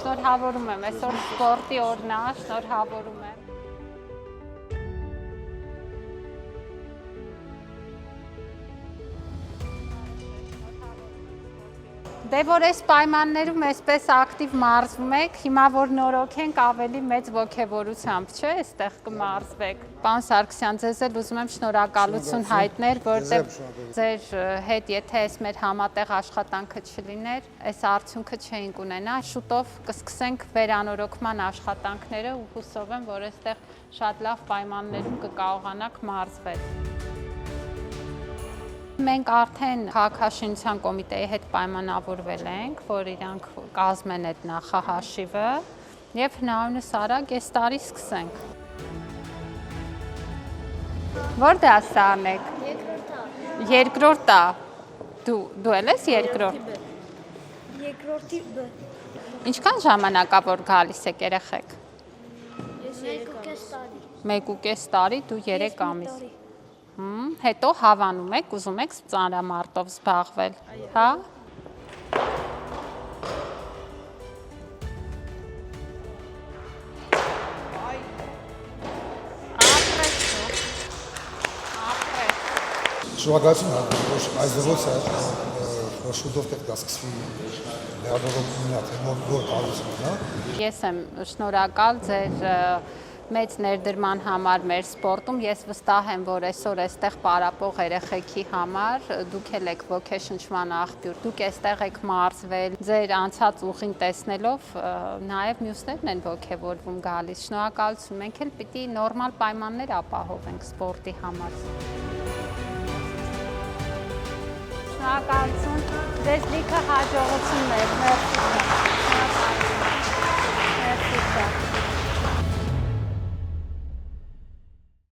Շնորհավորում եմ, այսօր սպորտի օրն է, շնորհավորում եմ։ Դե որ այս պայմաններում այսպես ակտիվ մարզվում եք, հիմա որ նորոգ ենք ավելի մեծ ոգևորությամբ, չէ, այստեղ կմարզվեք։ Պարոն Սարգսյան, ձեզ էլ ուզում եմ շնորհակալություն հայտնել, որտեղ ձեր հետ եթե այս մեր համատեղ աշխատանքը չլիներ, այս արդյունքը չէինք ունենա։ Շուտով կսկսենք վերանորոգման աշխատանքները ու հուսով եմ, որ այստեղ շատ լավ պայմաններում կկարողանաք մարզվել։ Մենք արդեն քաղաքաշինության կոմիտեի հետ պայմանավորվել ենք, որ իրանք կազմեն այդ նախահաշիվը եւ հնարավորինս արագ այս տարի սկսենք։ Որ դասարան եք։ Երկրորդա։ Դու էլ ես երկրորդ։ Երկրորդի B։ Ինչքան ժամանակավոր գալիս եք երեխեք։ Ես 1.5 տարի։ 1.5 տարի, դու 3 ամիս։ Հետո հավանում եք, ուզում եք ծանրամարտով զբաղվել, հա? Շնորհակալություն, որ այս դեպքում շուտով պետք է սկսվի լրագրողությունը, թե որ հարուսն է։ Ես եմ շնորհակալ ձեր մեծ ներդրման համար մեր սպորտում, ես վստահ եմ, որ այսօր այստեղ պարապող երեխեքի համար դուք էլ եք ոգեշնչման աղբյուր, դուք այստեղ եք մարզվել, ձեր անցած ուղին տեսնելով, նաև մյուսներն են ոգևորվում գալիս, շնորհակալություն, մենք էլ պիտի նորմալ պայմաններ ապահովենք սպորտի համար։ Շնորհակալություն, ձեզ լիքը հաջողություններ, մերսի։